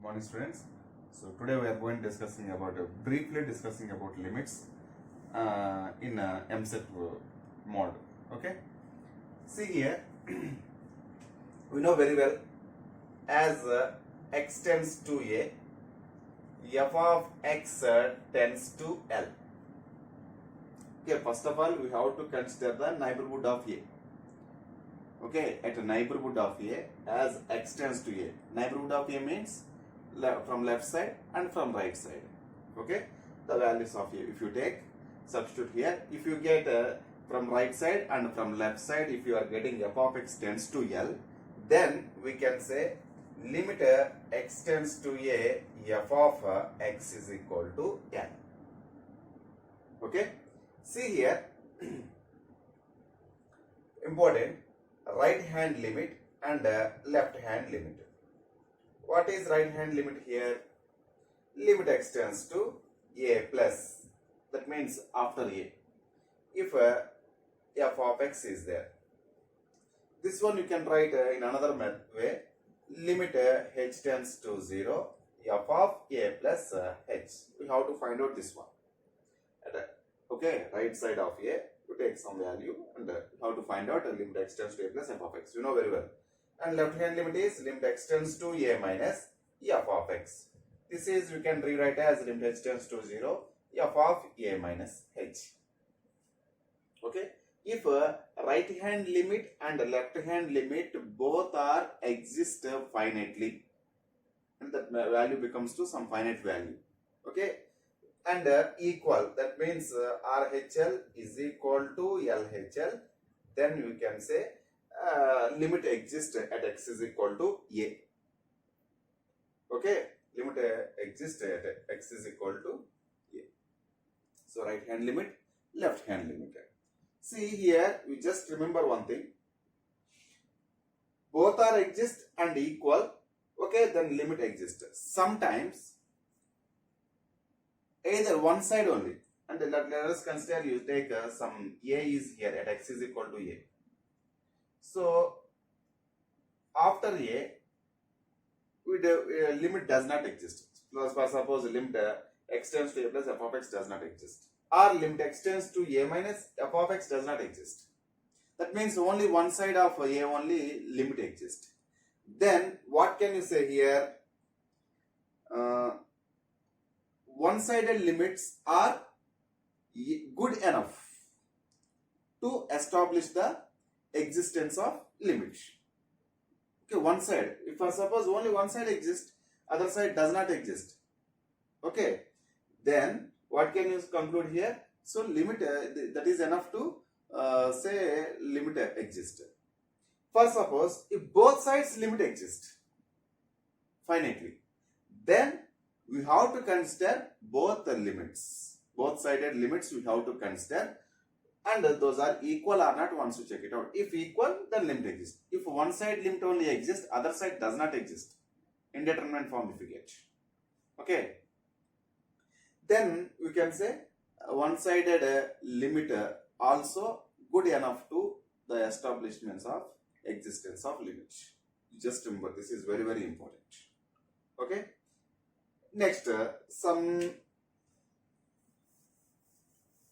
Morning students. So today we are going discussing about briefly discussing about limits in MSET mode. Okay. See here, we know very well as x tends to a, f of x tends to L. Okay. First of all, we have to consider the neighborhood of a. Okay, at a neighborhood of a as x tends to a. Neighborhood of a means from left side and from right side. Okay, the values of a. If you take substitute here, if you get from right side and from left side, if you are getting f of x tends to L, then we can say limit x tends to a, f of x is equal to L. Okay, see here, important right hand limit and left hand limit. What is right hand limit here? Limit x tends to a plus, that means after a, if f of x is there. This one you can write in another way, limit h tends to 0, f of a plus h. We have to find out this one. Okay, right side of a, you take some value and how to find out limit x tends to a plus f of x. You know very well. And left hand limit is limit x tends to a minus f of x. This is, you can rewrite as limit h tends to 0, f of a minus h. Okay. If right hand limit and left hand limit both are exist finitely, and that value becomes to some finite value. Okay. And equal, that means RHL is equal to LHL, then you can say limit exists at x is equal to a. Okay, limit exists at x is equal to a. So right hand limit, left hand limit. See here, we just remember one thing. Both are exist and equal. Okay, then limit exists. Sometimes either one side only, and let us consider you take some a is here at x is equal to a. So after a, limit does not exist. Suppose limit x tends to a plus f of x does not exist, or limit x tends to a minus f of x does not exist. That means only one side of a only limit exists. Then what can you say here? One-sided limits are good enough to establish the existence of limit. Okay, one side. If I suppose only one side exists, other side does not exist. Okay, then what can you conclude here? So limit that is enough to say limit exists. First, suppose if both sides limit exist finitely, then we have to consider both the limits. Both sided limits we have to consider, and those are equal or not once you check it out. If equal, then limit exists. If one side limit only exists, other side does not exist. Indeterminate form if you get. Okay. Then we can say one-sided limit also good enough to the establishments of existence of limit. Just remember, this is very, very important. Okay. Next, some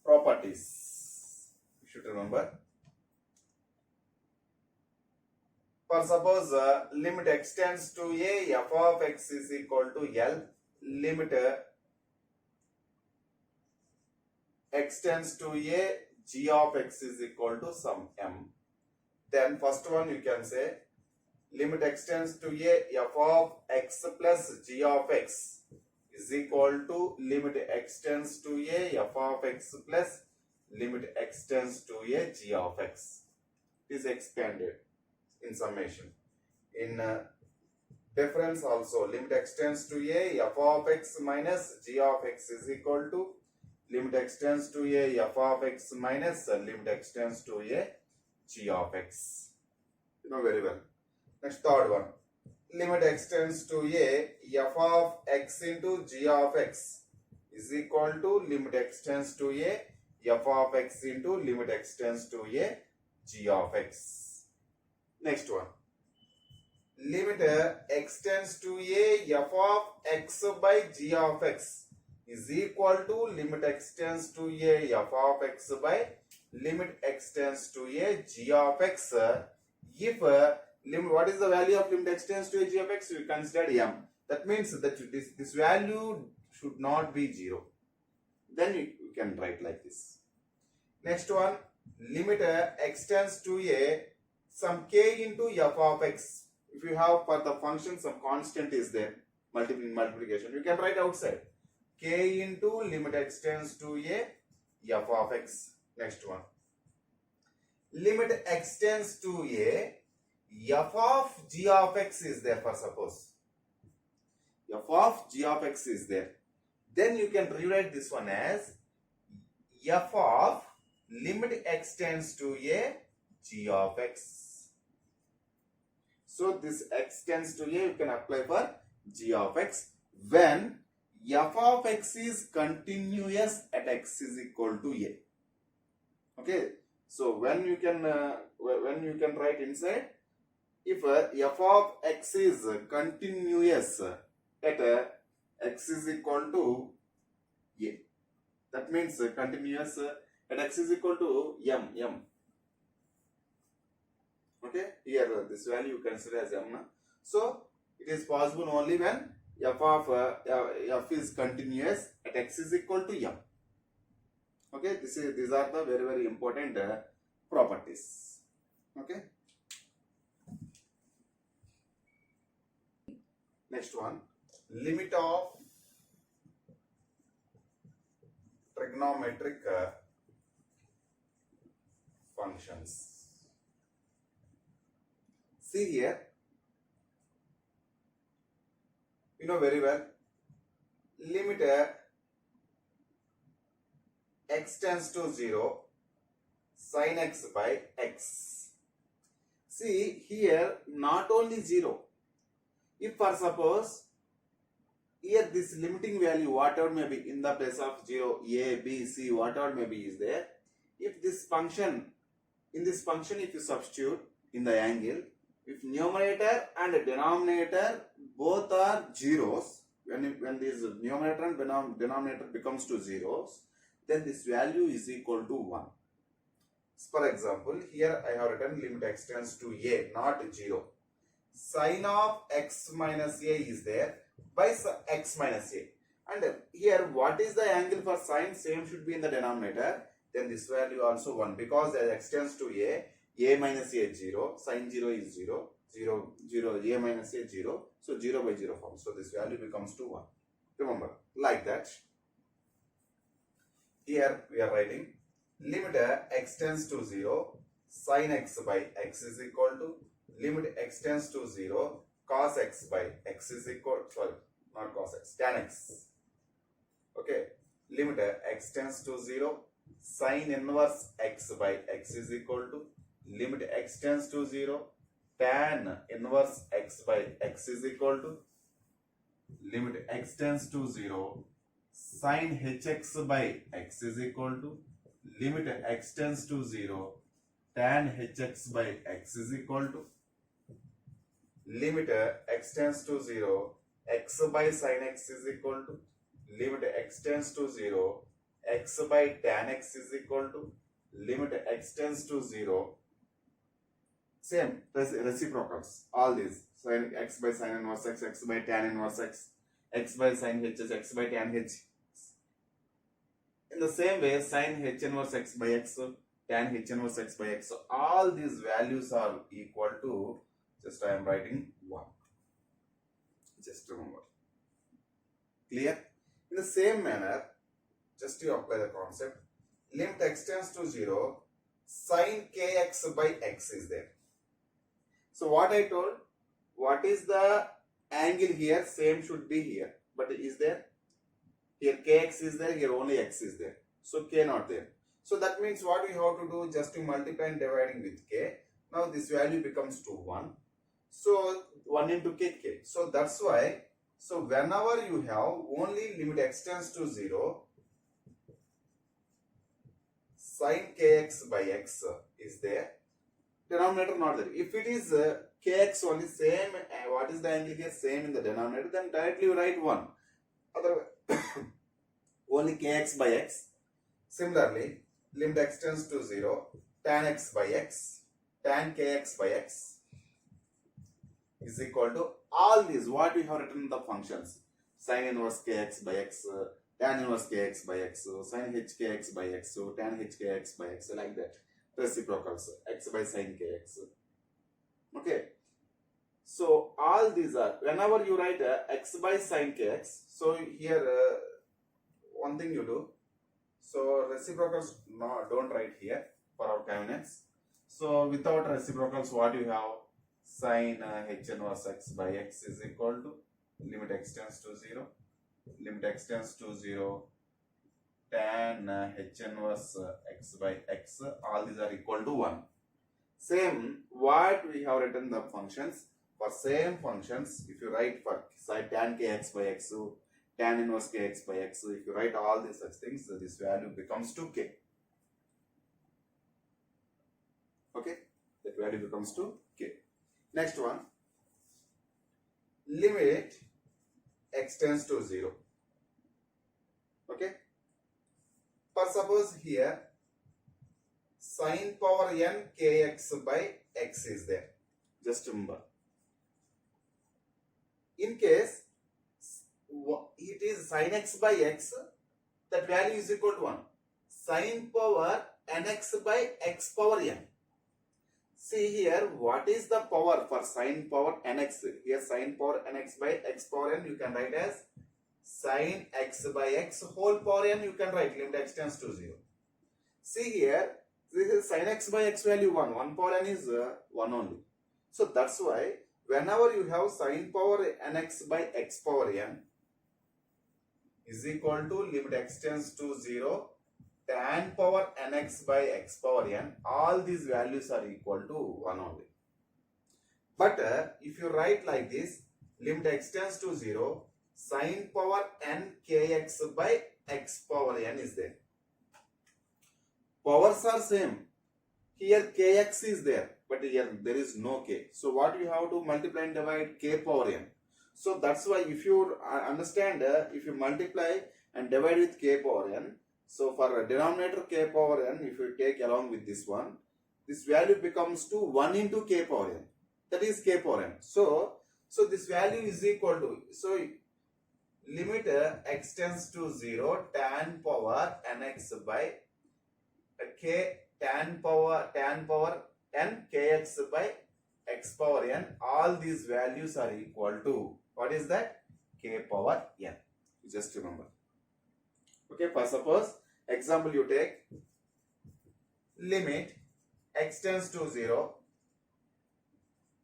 properties you should remember. For suppose limit x tends to a, f of x is equal to L, limit x tends to a, g of x is equal to some m. Then first one you can say limit x tends to a, f of x plus g of x is equal to limit x tends to a, f of x plus limit x tends to a, g of x. It is expanded in summation. In difference also, limit x tends to a, f of x minus g of x is equal to limit x tends to a, f of x minus limit x tends to a, g of x. You know very well. Next, third one. Limit x tends to a, f of x into g of x is equal to limit x tends to a, f of x into limit x tends to a, g of x. Next one. limit x tends to a f of x by g of x is equal to limit x tends to a f of x by limit x tends to a g of x. If limit, what is the value of limit x tends to a g of x? We consider m. That means that this value should not be 0. Then you can write like this. Next one, limit x tends to a some k into f of x. If you have for the function some constant is there, multiplication, you can write outside. K into limit x tends to a f of x. Next one, limit x tends to a f of g of x is there, for suppose f of g of x is there. Then you can rewrite this one as f of limit x tends to a g of x. So this x tends to a, you can apply for g of x when f of x is continuous at x is equal to a. Okay, so when you can write inside, if f of x is continuous at x is equal to a, that means continuous at x is equal to m. Okay, here this value you consider as m. So it is possible only when f of f is continuous at x is equal to m. Okay, these are the very important properties. Okay. Next one, limit of trigonometric functions. See here, you know very well, limit x tends to 0 sin x by x. See here, not only 0. If for suppose here this limiting value whatever may be in the place of 0, a, b, c, whatever may be is there. If this function, in this function if you substitute in the angle, if numerator and denominator both are zeros, when this numerator and denominator becomes to zeros, then this value is equal to 1. For example, here I have written limit x tends to a, not 0. Sin of x minus a is there by x minus a. And here what is the angle for sin? Same should be in the denominator. Then this value also 1, because as x tends to a minus a is 0, sin 0 is 0, 0, 0, a minus a 0. So 0 by 0 form. So this value becomes to 1. Remember, like that. Here we are writing limit x tends to 0, sin x by x is equal to limit x tends to 0, cos x by x is equal, sorry, not cos x, tan x. Okay, limit x tends to 0, sin inverse x by x is equal to limit x tends to 0, tan inverse x by x is equal to limit x tends to 0, sin hx by x is equal to limit x tends to 0, tan hx by x is equal to limit x tends to 0, x by sin x is equal to limit x tends to 0, x by tan x is equal to limit x tends to 0. Same reciprocals, all these, sin x by sin inverse x, x by tan inverse x, x by sin h, x by tan h. In the same way, sin h inverse x by x, tan h inverse x by x, all these values are equal to, just I am writing 1. Just remember. Clear? In the same manner, just to apply the concept, limit x tends to 0, sin kx by x is there. So what I told, what is the angle here? Same should be here. But is there? Here kx is there, here only x is there. So k not there. So that means what we have to do, just to multiply and dividing with k. Now this value becomes to 1. So 1 into k. So that's why, so whenever you have only limit x tends to 0, sin kx by x is there, denominator not there. If it is kx only same. What is the angle here? Same in the denominator. Then directly you write 1. Otherwise, only kx by x. Similarly, limit x tends to 0, tan x by x, tan kx by x is equal to all these what we have written in the functions. Sin inverse kx by x, tan inverse kx by x, sin hkx by x, tan hkx by x, like that. Reciprocals, x by sin kx. Okay. So all these are, whenever you write x by sin kx, so here one thing you do, so reciprocals don't write here for our convenience. So without reciprocals, what you have? Sin h inverse x by x is equal to limit x tends to 0, limit x tends to 0, tan h inverse x by x, all these are equal to 1. Same what we have written the functions, for same functions, if you write for tan kx by x, tan inverse kx by x, if you write all these such things, this value becomes 2k. Okay, that value becomes 2k. Next one, limit x tends to 0. Okay, for suppose here sin power n kx by x is there. Just remember, in case it is sin x by x, that value is equal to 1. Sin power nx by x power n. See here, what is the power for sin power nx? Here sin power nx by x power n you can write as sin x by x whole power n, you can write limit x tends to 0. See here, this is sin x by x value 1. 1 power n is 1 only. So that's why whenever you have sin power nx by x power n is equal to limit x tends to 0, tan power nx by x power n, all these values are equal to 1 only. But if you write like this, limit x tends to 0, sin power n kx by x power n is there. Powers are same. Here kx is there, but here there is no k. So what you have to multiply and divide? K power n. So that's why if you understand, if you multiply and divide with k power n, so for denominator k power n, if you take along with this one, this value becomes to 1 into k power n. That is k power n. So this value is equal to, so limit x tends to 0, tan power nx by k, tan power n kx by x power n, all these values are equal to, what is that? K power n. Just remember. Okay, for suppose example you take, limit x tends to 0,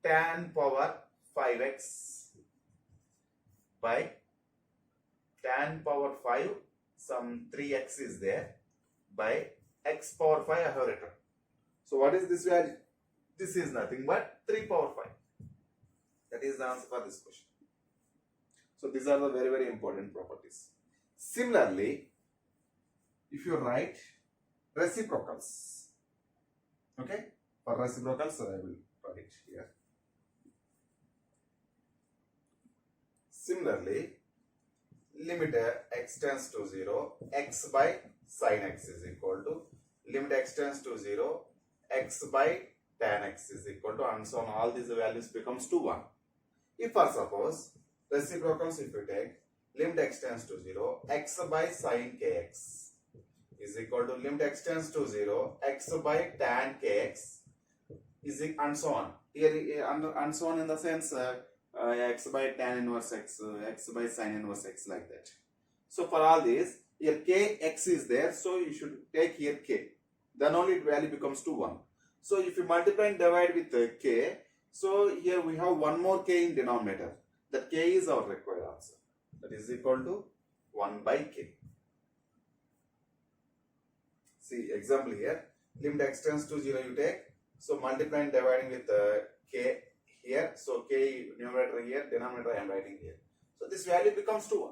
tan power 5x by tan power 5, some 3x is there, by x power 5 I have written. So what is this value? This is nothing but 3 power 5. That is the answer for this question. So these are the very, very important properties. Similarly, if you write reciprocals, okay, for reciprocals I will write here. Similarly, limit x tends to 0, x by sin x is equal to limit x tends to 0, x by tan x is equal to, and so on, all these values becomes to 1. If for suppose reciprocals, if you take limit x tends to 0, x by sin kx is equal to limit x tends to 0, x by tan kx is equal, and so on. Here and so on in the sense x by tan inverse x, x by sin inverse x, like that. So for all these, here kx is there, so you should take here k. Then only value becomes to 1. So if you multiply and divide with k, so here we have one more k in denominator. That k is our required answer. That is equal to 1 by k. See example here, limit x tends to 0 you take. So multiply and dividing with k here. So k numerator here, denominator I am writing here. So this value becomes to 1.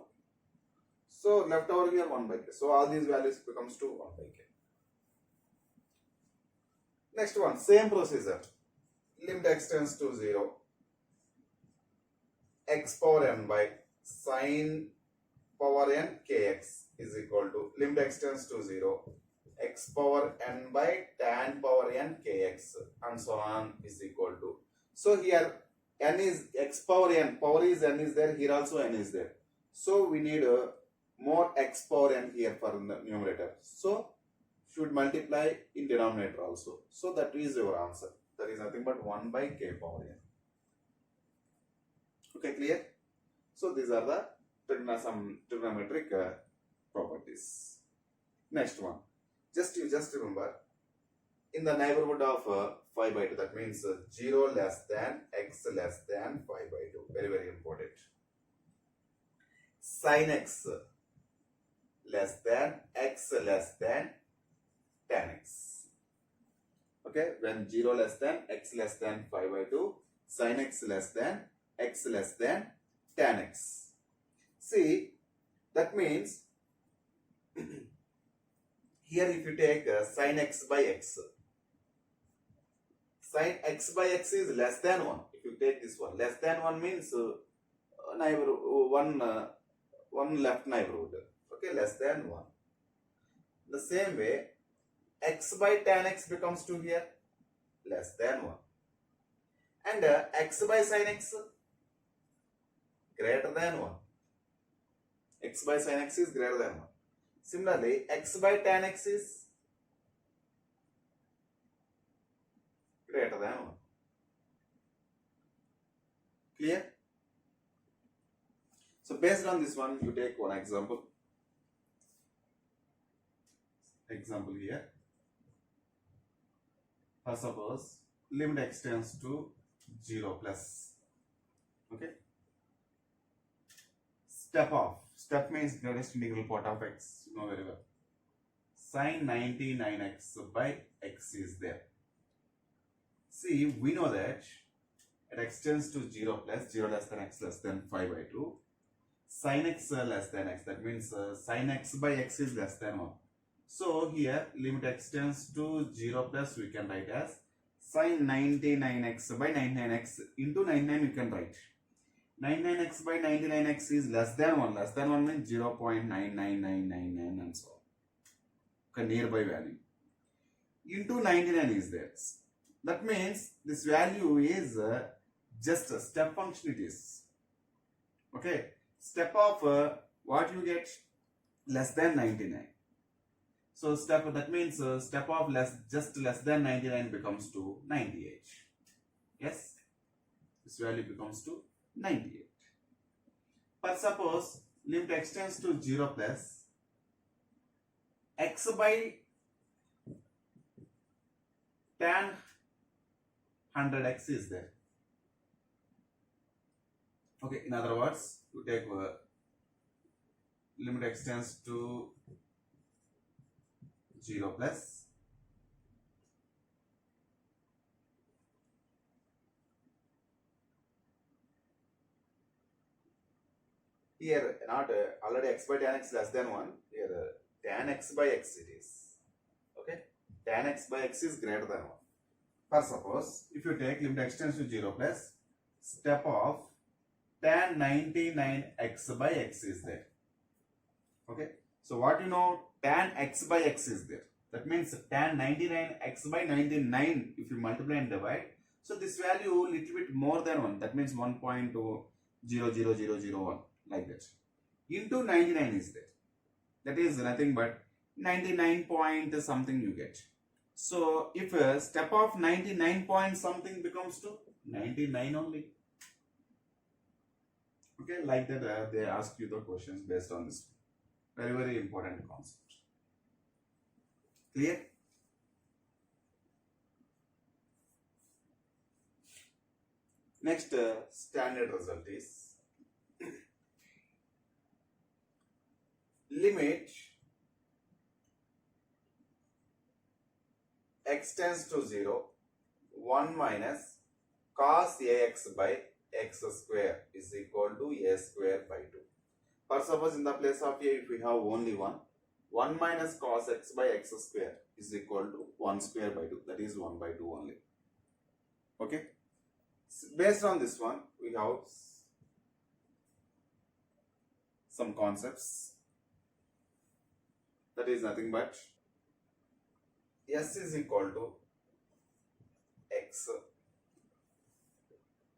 So left over here 1 by k. So all these values becomes to 1 by k. Next one, same procedure. limit extends to 0, x power n by sine power n kx is equal to limit extends to 0, x power n by tan power n kx and so on is equal to. So here n is x power n, power is n is there, here also n is there. So we need more x power n here for the numerator. So should multiply in denominator also. So that is your answer. That is nothing but 1 by k power n. Okay, clear? So these are the some trigonometric properties. Next one. Just remember, in the neighborhood of 5 by 2, that means 0 less than x less than 5 by 2. Very, very important. Sin x less than x less than tan x. Okay, when 0 less than x less than 5 by 2, sin x less than x less than tan x. See, that means here if you take sin x by x, sin x by x is less than 1. If you take this one, less than 1 means one left neighborhood. Okay, less than 1. The same way, x by tan x becomes 2 here, less than 1. And x by sin x greater than 1. X by sin x is greater than 1. Similarly, x by tan x is greater than 1. Clear? So based on this one, you take one example. Example here. First suppose limit extends to 0 plus. Okay. Step off. Step means greatest integral part of x. You know very well. Sin 99x by x is there. See, we know that it extends to 0 plus 0 less than x less than 5 by 2. Sin x less than x. That means sin x by x is less than 1. So here limit extends to 0 plus we can write as sin 99x by 99x into 99 we can write. 99x by 99x is less than 1. Less than 1 means 0.99999 and so on. Okay, nearby value. Into 99 is there. That means this value is just a step function it is. Okay. Step of what you get? Less than 99. So step, that means step of just less than 99 becomes to 98. Yes. This value becomes to 98. But suppose limit extends to 0 plus x by tan 100x is there. Okay, in other words, you take limit extends to 0 plus here not already x by tan x less than 1, here tan x by x it is. Okay, tan x by x is greater than 1. For suppose if you take limit extends to 0 plus step of tan 99x by x is there. Okay, so what you know, tan x by x is there. That means tan 99x by 99 if you multiply and divide. So this value little bit more than 1. That means 1.00001 like that. Into 99 is there. That is nothing but 99 point something you get. So if a step of 99 point something becomes to 99 only. Okay, like that they ask you the questions based on this. Very, very important concept. Clear? Next standard result is limit x tends to 0, 1 minus cos ax by x square is equal to a square by 2. For suppose in the place of a, if we have only 1, 1 minus cos x by x square is equal to 1 square by 2. That is 1 by 2 only. Okay, based on this one we have some concepts. That is nothing but S is equal to x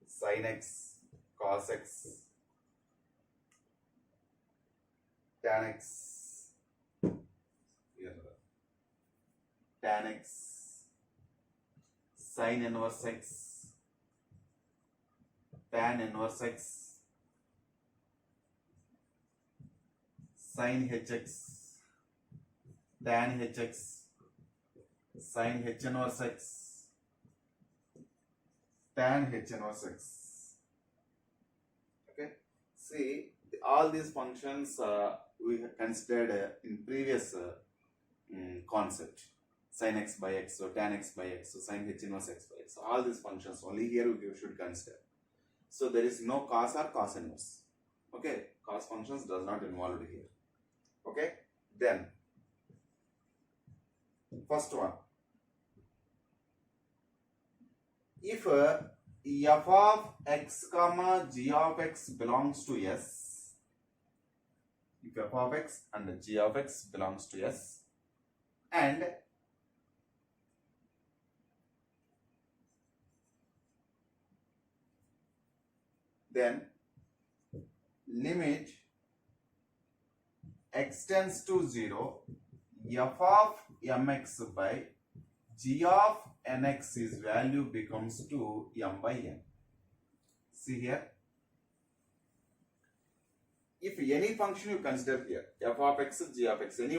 sin x cos x tan x here, tan x sin inverse x tan inverse x sin hx tan hx sin h inverse x tan h inverse x. Okay, see all these functions we have considered in previous concept, sin x by x, so tan x by x, so sin h inverse x by x. So all these functions only here we should consider. So there is no cos or cos inverse. Okay, cos functions does not involved here. Okay, then first one, if f of x comma g of x belongs to S, if f of x and g of x belongs to S, and then limit x tends to 0, f of mx by g of nx is value becomes to m by n. See here, if any function you consider here, f of x, g of x, any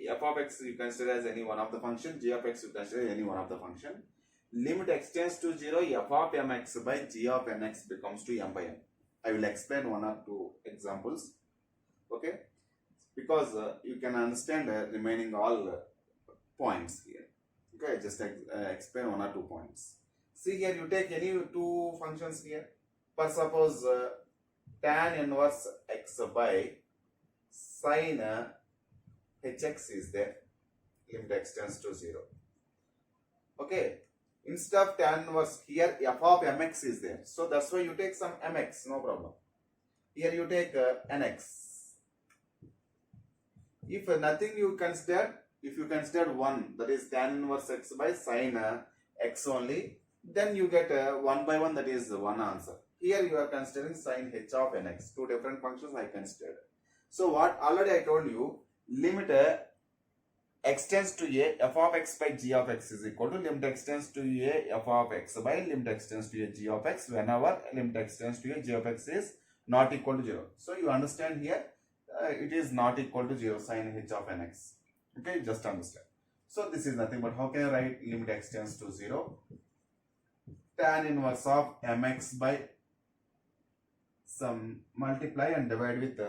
f of x you consider as any one of the function, g of x you consider any one of the function, limit x tends to 0, f of mx by g of nx becomes to m by n. I will explain one or two examples. Okay, because you can understand remaining all points here. Okay, just explain one or two points. See here, you take any two functions here. For suppose tan inverse x by sin hx is there, limit x tends to 0. Okay, instead of tan inverse here, f of mx is there, so that's why you take some mx, no problem. Here you take nx. If nothing you consider, if you consider 1, that is tan inverse x by sin x only, then you get 1 by 1, that is one answer. Here you are considering sin h of nx, two different functions I considered. So what already I told you, limit x tends to a, f of x by g of x is equal to limit x tends to a, f of x by limit x tends to a, g of x, whenever limit x tends to a, g of x is not equal to 0. So you understand here, it is not equal to 0, sin h of nx. Okay, just understand. So this is nothing but, how can I write limit x tends to 0, tan inverse of mx by some multiply and divide with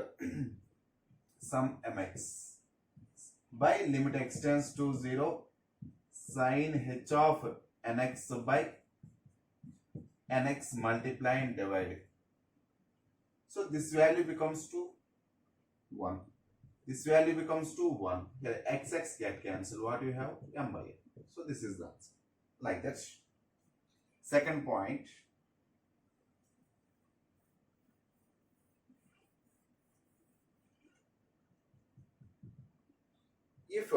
some mx by limit x tends to 0, sin h of nx by nx multiply and divide. So this value becomes to 1. This value becomes to 1. Here x get cancelled. What you have? M by n. So this is the answer. Like that. Second point. If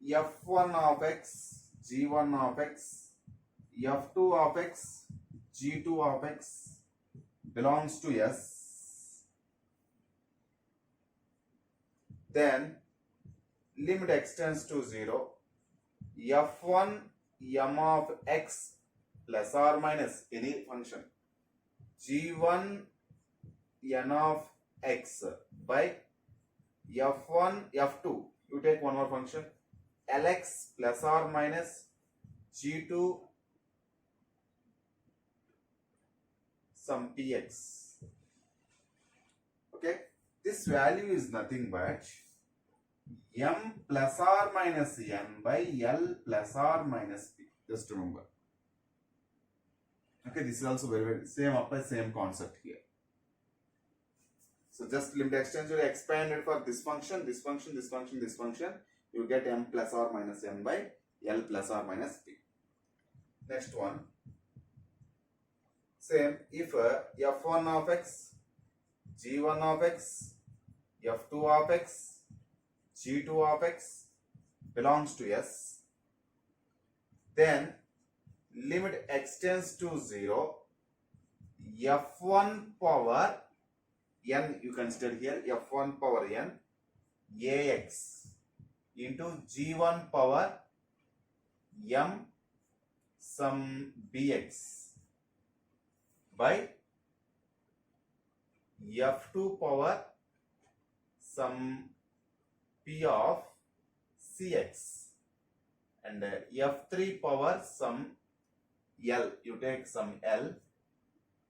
f1 of x, g1 of x, f2 of x, g2 of x belongs to S, then limit x tends to 0, f1 m of x plus or minus any function, g1 n of x by f1 f2, you take one more function, lx plus or minus g2 some px. Okay, this value is nothing but m plus or minus n by l plus or minus p. Just remember. Okay, this is also very same apply, same concept here. So just limit x tends to expanded for this function, this function, this function, this function. You get m plus or minus n by L plus or minus P. Next one. Same, if f1 of x, g1 of x, f2 of x, g2 of x belongs to S, then limit extends to 0, f1 power n, you consider here f1 power n ax into g1 power m some bx by f2 power some p of cx and f3 power some l, you take some l,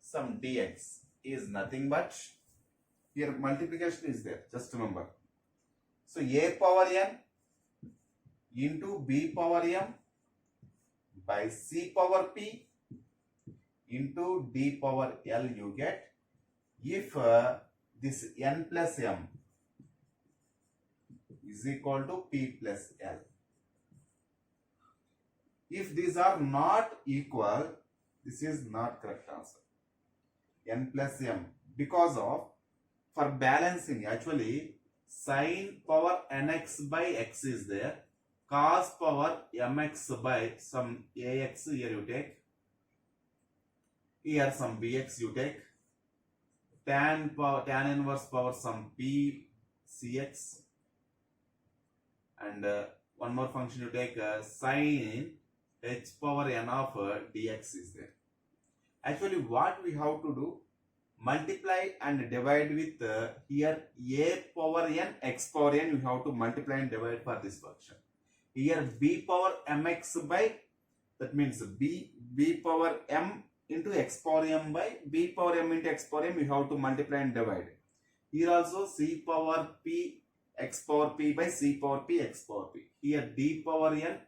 some dx is nothing but, here multiplication is there, just remember. So a power n into b power m by c power p into d power l you get, if this n plus m is equal to p plus l. If these are not equal, this is not correct answer. N plus m, because of, for balancing, actually sin power nx by x is there, cos power mx by some ax here you take, here some bx you take, tan inverse power some p cx, and one more function you take, sin h power n of dx is there. Actually what we have to do, multiply and divide with here a power n x power n, you have to multiply and divide for this function. Here b power mx by, that means b power m into x power m by b power m into x power m, you have to multiply and divide. Here also c power p x power p by c power p x power p. Here d power n,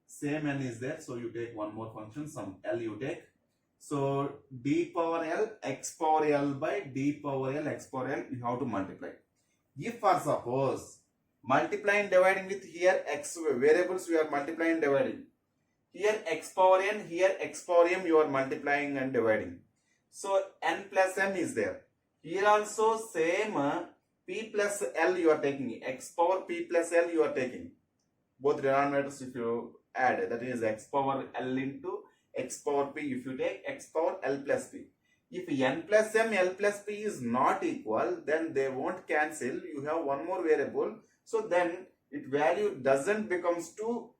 same n is there, so you take one more function, some l you take. So d power l x power l by d power l x power l, you have to multiply. If for suppose multiplying and dividing with here x variables, we are multiplying and dividing. Here x power n, here x power m, you are multiplying and dividing. So n plus m is there. Here also same p plus l you are taking, x power p plus l you are taking. Both denominators if you add, that is x power l into x power p, if you take x power l plus p. If n plus m, l plus p is not equal, then they won't cancel. You have one more variable. So then its value doesn't becomes to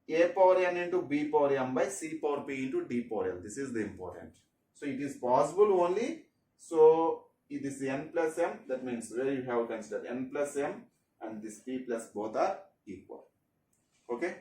a power n into b power m by c power p into d power l. This is the important. So it is possible only. So it is n plus m, that means where you have considered n plus m and this p plus both are equal. Okay.